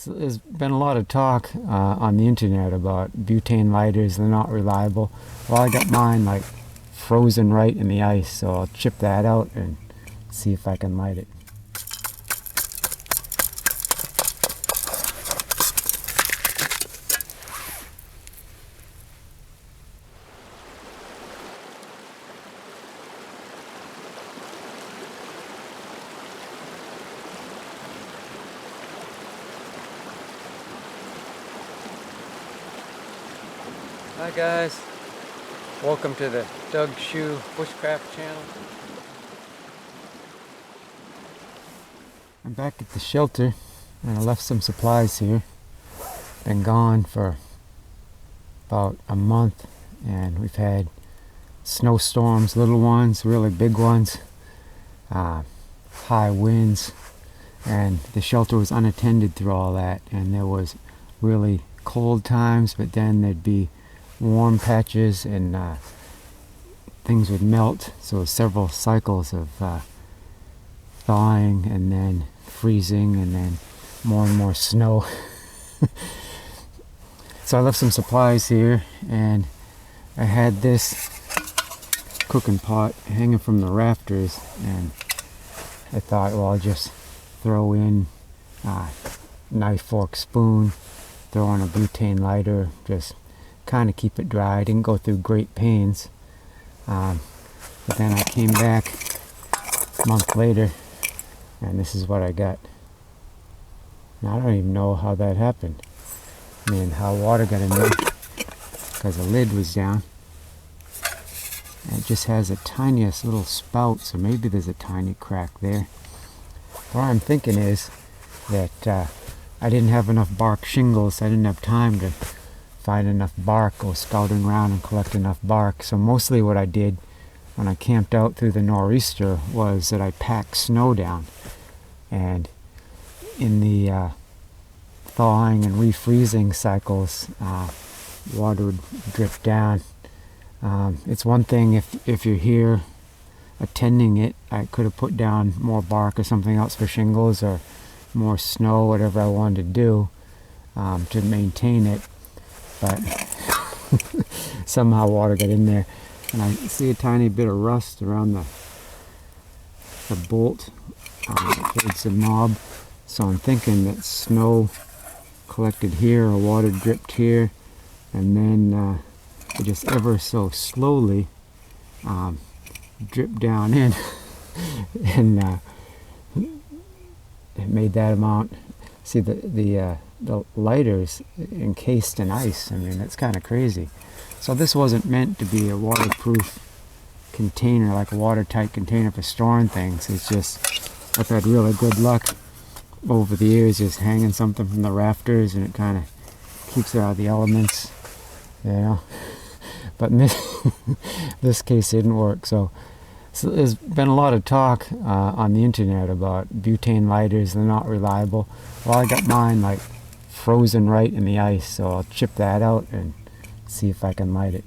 So there's been a lot of talk on the internet about butane lighters. They're not reliable. Well, I got mine like frozen right in the ice, so I'll chip that out and see if I can light it. Hi guys, welcome to the Doug Shoe Bushcraft channel. I'm back at the shelter and I left some supplies here. Been gone for about a month and we've had snowstorms, little ones, really big ones, high winds, and the shelter was unattended through all that, and there was really cold times, but then there'd be warm patches and things would melt, so several cycles of thawing and then freezing and then more and more snow. So I left some supplies here, and I had this cooking pot hanging from the rafters, and I thought, well, I'll just throw in knife, fork, spoon, throw on a butane lighter, just kind of keep it dry. I didn't go through great pains, but then I came back a month later and this is what I got. Now, I don't even know how that happened. I mean, how water got in there, because the lid was down, and it just has the tiniest little spout, so maybe there's a tiny crack there. What I'm thinking is that I didn't have enough bark shingles. I didn't have time to find enough bark, go scouting around and collect enough bark. So mostly what I did when I camped out through the nor'easter was that I packed snow down, and in the thawing and refreezing cycles, water would drip down. It's one thing if you're here attending it, I could have put down more bark or something else for shingles or more snow, whatever I wanted to do to maintain it, but somehow water got in there, and I see a tiny bit of rust around the bolt towards the knob, so I'm thinking that snow collected here or water dripped here, and then it just ever so slowly dripped down in and it made that amount. See, the lighters encased in ice. I mean, that's kind of crazy. So this wasn't meant to be a waterproof container, like a watertight container for storing things. It's just, I've had really good luck over the years just hanging something from the rafters, and it kind of keeps it out of the elements, you know. But in this case, it didn't work. So there's been a lot of talk on the internet about butane lighters. They're not reliable. Well, I got mine like frozen right in the ice, so I'll chip that out and see if I can light it.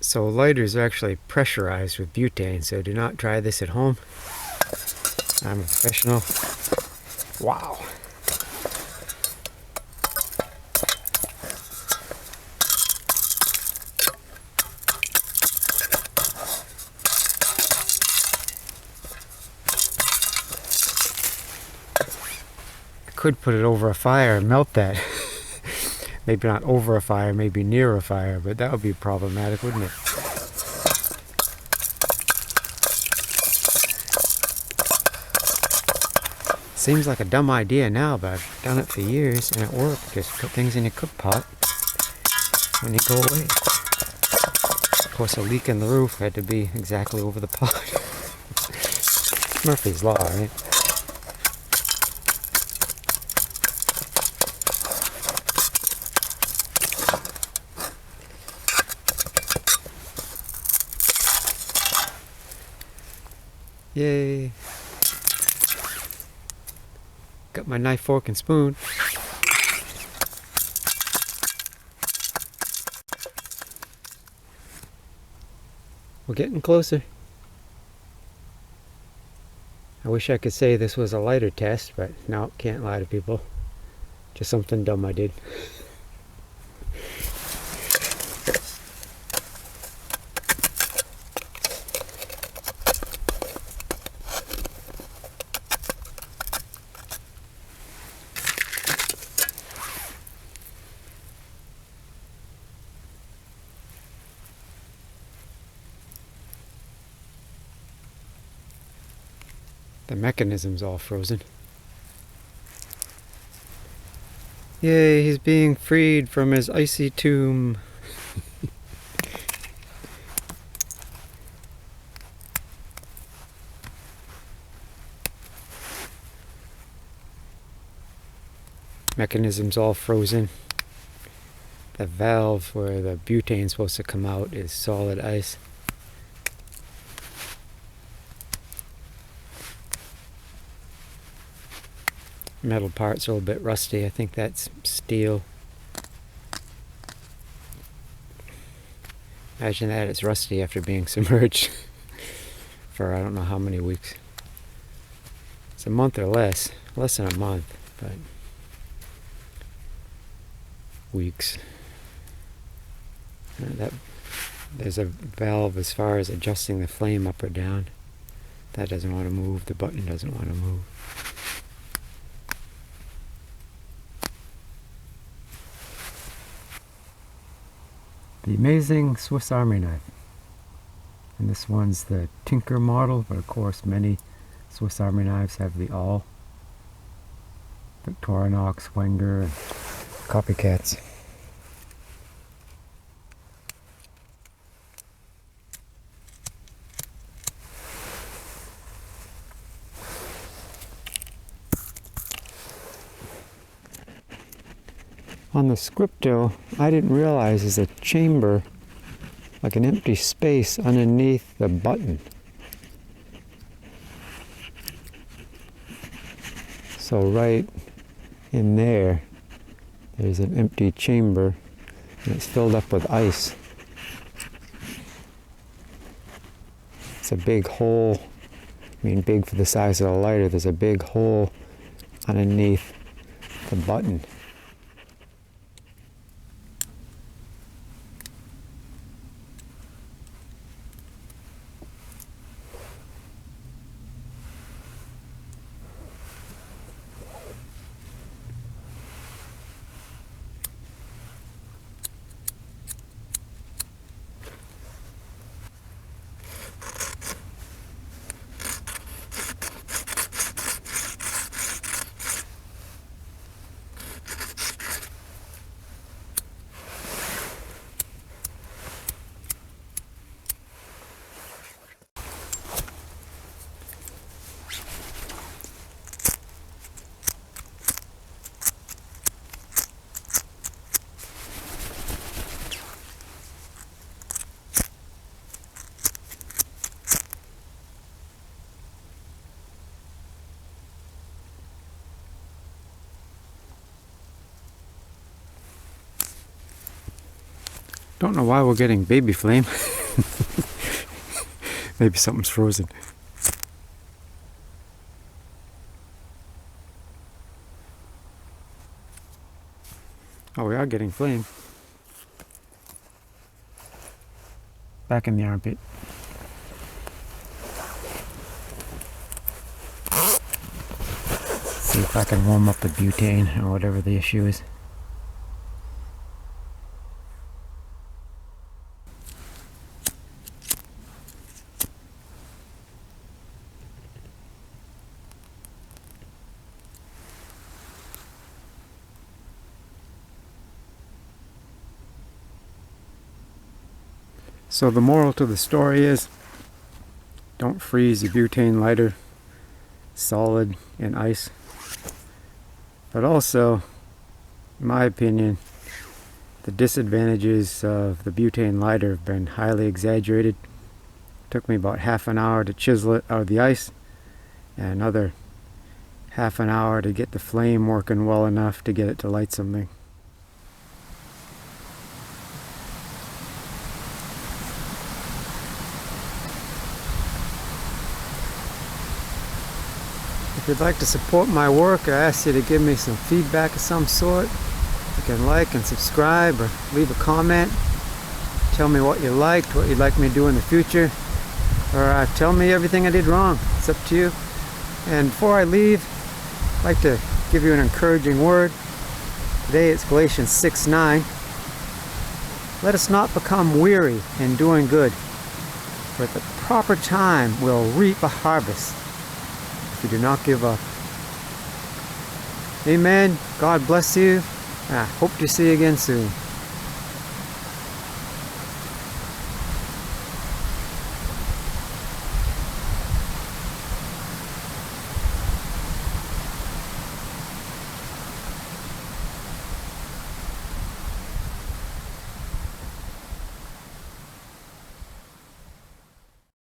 So lighters are actually pressurized with butane, so do not try this at home. I'm a professional. Wow. Could put it over a fire and melt that. Maybe not over a fire, maybe near a fire, but that would be problematic, wouldn't it? Seems like a dumb idea now, but I've done it for years and it worked. Just put things in your cook pot when you go away. Of course, a leak in the roof had to be exactly over the pot. Murphy's Law, right? Yay! Got my knife, fork, and spoon. We're getting closer. I wish I could say this was a lighter test, but no, can't lie to people. Just something dumb I did. The mechanism's all frozen. Yay, he's being freed from his icy tomb. Mechanism's all frozen. The valve where the butane's supposed to come out is solid ice. Metal parts are a little bit rusty. I think that's steel. Imagine that, it's rusty after being submerged for I don't know how many weeks. It's a month or less than a month, but weeks. There's a valve as far as adjusting the flame up or down. That doesn't want to move, the button doesn't want to move. The amazing Swiss Army knife. And this one's the Tinker model, but of course many Swiss Army knives have the awl. Victorinox, Wenger, and copycats. On the scripto, I didn't realize there's a chamber, like an empty space underneath the button. So right in there, there's an empty chamber, and it's filled up with ice. It's a big hole, I mean big for the size of the lighter, there's a big hole underneath the button. Don't know why we're getting baby flame. Maybe something's frozen. Oh, we are getting flame. Back in the armpit. See if I can warm up the butane or whatever the issue is. So the moral to the story is, don't freeze your butane lighter solid in ice. But also, in my opinion, the disadvantages of the butane lighter have been highly exaggerated. It took me about half an hour to chisel it out of the ice, and another half an hour to get the flame working well enough to get it to light something. If you'd like to support my work, I ask you to give me some feedback of some sort. You can like and subscribe or leave a comment. Tell me what you liked, what you'd like me to do in the future, or tell me everything I did wrong. It's up to you. And before I leave, I'd like to give you an encouraging word. Today it's Galatians 6:9. Let us not become weary in doing good, for at the proper time we'll reap a harvest if we do not give up. Amen. God bless you. I hope to see you again soon.